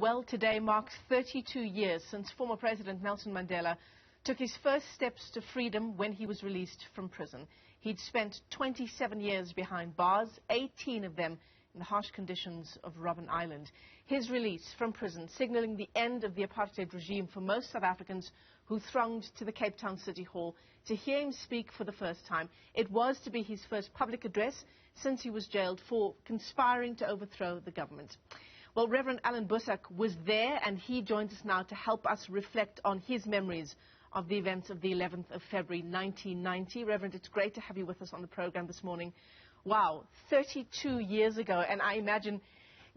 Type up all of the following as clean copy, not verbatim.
Well, today marks 32 years since former President Nelson Mandela took his first steps to freedom when he was released from prison. He'd spent 27 years behind bars, 18 of them in the harsh conditions of Robben Island. His release from prison signalling the end of the Apartheid regime for most South Africans who thronged to the Cape Town City Hall to hear him speak for the first time. It was to be his first public address since he was jailed for conspiring to overthrow the government. Well, Reverend Allan Boesak was there, and he joins us now to help us reflect on his memories of the events of the 11th of February 1990. Reverend, it's great to have you with us on the program this morning. Wow, 32 years ago, and I imagine,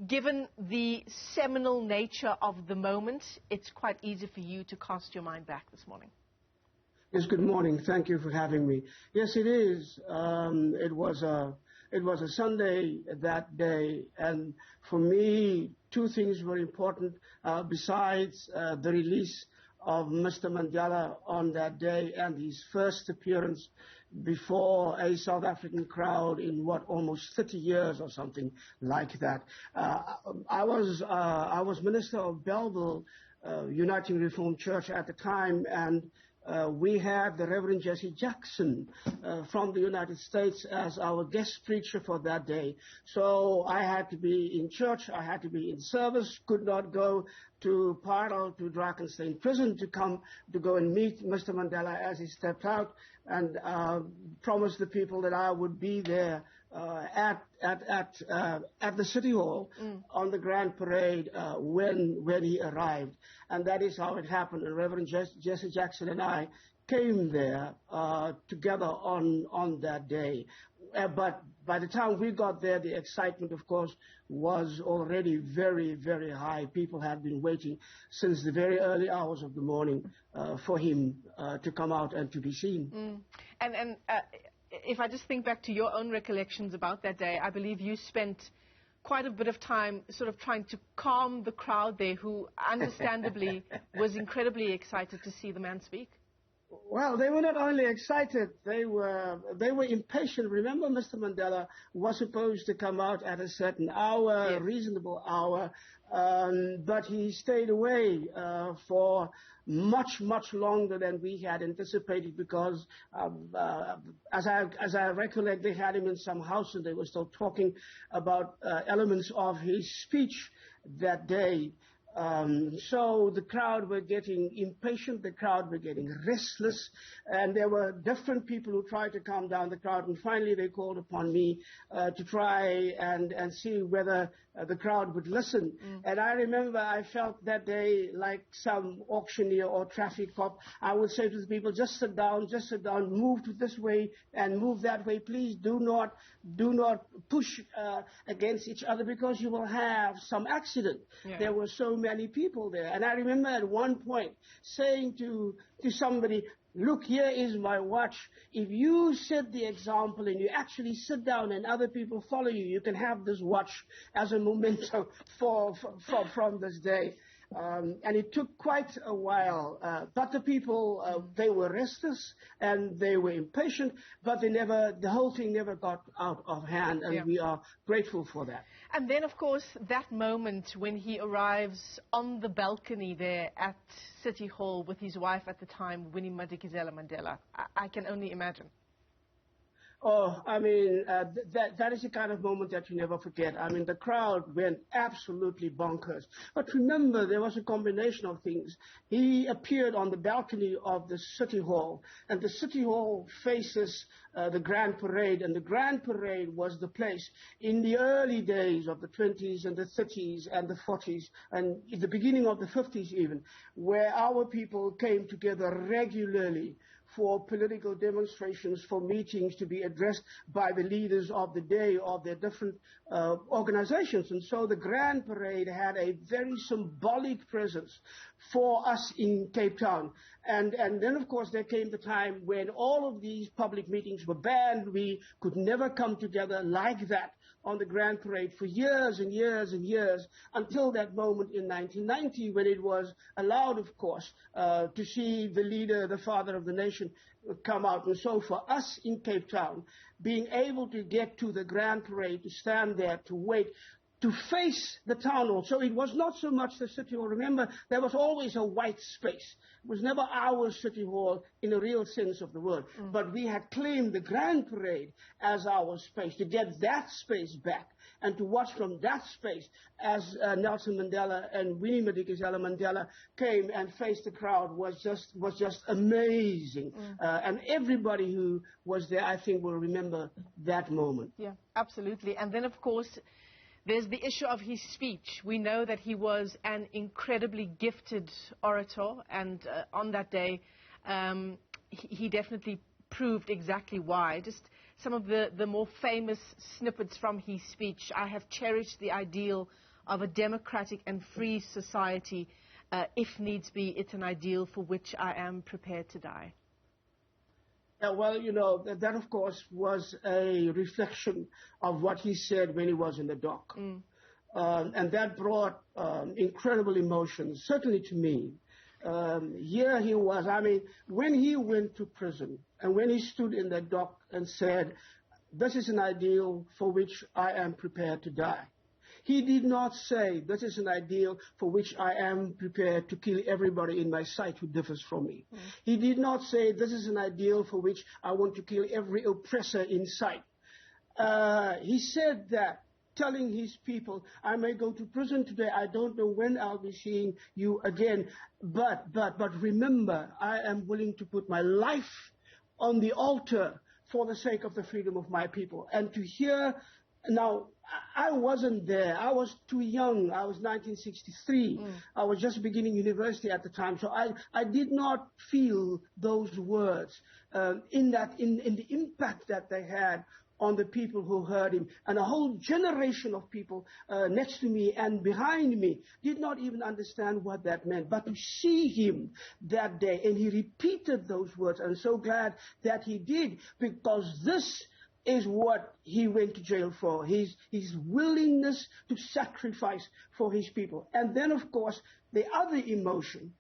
given the seminal nature of the moment, it's quite easy for you to cast your mind back this morning. Yes, good morning. Thank you for having me. Yes, it is. It was a Sunday that day, and for me, two things were important besides the release of Mr. Mandela on that day and his first appearance before a South African crowd in almost 30 years or something like that. I was minister of Belleville Uniting Reformed Church at the time, and we had the Reverend Jesse Jackson from the United States as our guest preacher for that day. So I had to be in church, I had to be in service, could not go to Parel, to Drakensberg prison to go and meet Mr. Mandela as he stepped out, and promised the people that I would be there at the City Hall on the Grand Parade when he arrived. And that is how it happened. And Reverend Jesse Jackson and I came there together on that day. But by the time we got there, the excitement, of course, was already very, very high. People had been waiting since the very early hours of the morning for him to come out and to be seen. And if I just think back to your own recollections about that day, I believe you spent quite a bit of time sort of trying to calm the crowd there, who understandably was incredibly excited to see the man speak. Well, they were not only excited, they were impatient. Remember, Mr. Mandela was supposed to come out at a certain hour, yes, reasonable hour, but he stayed away for much longer than we had anticipated, because as I recollect, they had him in some house and they were still talking about elements of his speech that day. So the crowd were getting impatient, the crowd were getting restless, and there were different people who tried to calm down the crowd, and finally they called upon me to try and see whether the crowd would listen. And I remember I felt that day like some auctioneer or traffic cop. I would say to the people, just sit down, move to this way and move that way. Please do not push against each other, because you will have some accident. Yeah. There were so many people there. And I remember at one point saying to somebody, look, here is my watch. If you set the example and you actually sit down and other people follow you, you can have this watch as a memento from this day. And it took quite a while, but the people, they were restless and they were impatient, but the whole thing never got out of hand, and yeah, we are grateful for that. And then, of course, that moment when he arrives on the balcony there at City Hall with his wife at the time, Winnie Madikizela Mandela, I can only imagine. Oh, I mean, that is the kind of moment that you never forget. I mean, the crowd went absolutely bonkers. But remember, there was a combination of things. He appeared on the balcony of the City Hall, and the City Hall faces the Grand Parade, and the Grand Parade was the place in the early days of the 20s and the 30s and the 40s, and in the beginning of the 50s even, where our people came together regularly for political demonstrations, for meetings to be addressed by the leaders of the day of their different organizations. And so the Grand Parade had a very symbolic presence for us in Cape Town. And then, of course, there came the time when all of these public meetings were banned. We could never come together like that on the Grand Parade for years and years and years, until that moment in 1990, when it was allowed, of course, to see the leader, the father of the nation, come out. And so for us in Cape Town, being able to get to the Grand Parade, to stand there, to wait, to face the town hall. So it was not so much the city hall. Remember, there was always a white space. It was never our city hall in a real sense of the word. But we had claimed the Grand Parade as our space, to get that space back and to watch from that space as Nelson Mandela and Winnie Madikizela Mandela came and faced the crowd was just amazing. And everybody who was there, I think, will remember that moment. Yeah, absolutely. And then, of course, there's the issue of his speech. We know that he was an incredibly gifted orator, and on that day, he definitely proved exactly why. Just some of the more famous snippets from his speech. I have cherished the ideal of a democratic and free society. If needs be, it's an ideal for which I am prepared to die. Well, you know, that of course was a reflection of what he said when he was in the dock. And that brought incredible emotions, certainly to me. Here he was, I mean, when he went to prison and when he stood in the dock and said, this is an ideal for which I am prepared to die. He did not say, this is an ideal for which I am prepared to kill everybody in my sight who differs from me. He did not say, this is an ideal for which I want to kill every oppressor in sight. He said that, telling his people, I may go to prison today, I don't know when I'll be seeing you again, but remember, I am willing to put my life on the altar for the sake of the freedom of my people. And to hear, now, I wasn't there. I was too young. I was 1963. I was just beginning university at the time. So I did not feel those words in the impact that they had on the people who heard him. And a whole generation of people next to me and behind me did not even understand what that meant. But to see him that day, and he repeated those words, I'm so glad that he did, because this is what he went to jail for, his willingness to sacrifice for his people. And then, of course, the other emotion,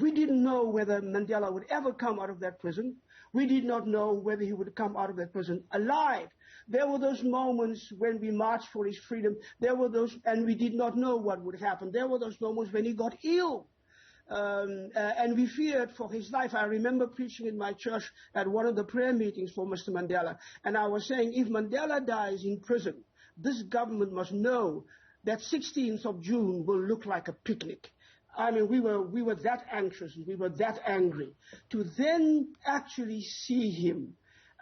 we didn't know whether Mandela would ever come out of that prison. We did not know whether he would come out of that prison alive. There were those moments when we marched for his freedom. There were those, and we did not know what would happen. There were those moments when he got ill. And we feared for his life. I remember preaching in my church at one of the prayer meetings for Mr. Mandela, and I was saying, if Mandela dies in prison, this government must know that 16th of June will look like a picnic. I mean, we were that anxious, we were that angry. To then actually see him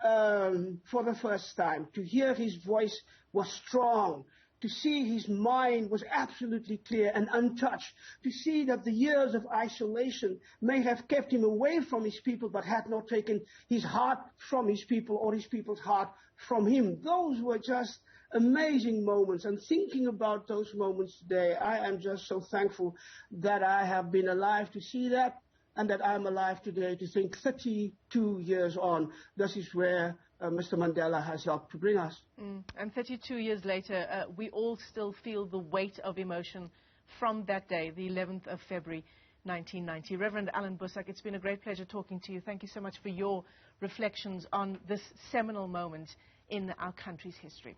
for the first time, to hear his voice was strong, to see his mind was absolutely clear and untouched, to see that the years of isolation may have kept him away from his people but had not taken his heart from his people or his people's heart from him. Those were just amazing moments, and thinking about those moments today, I am just so thankful that I have been alive to see that, and that I'm alive today to think 32 years on, this is where Mr. Mandela has helped to bring us. And 32 years later, we all still feel the weight of emotion from that day, the 11th of February, 1990. Reverend Allan Boesak, it's been a great pleasure talking to you. Thank you so much for your reflections on this seminal moment in our country's history.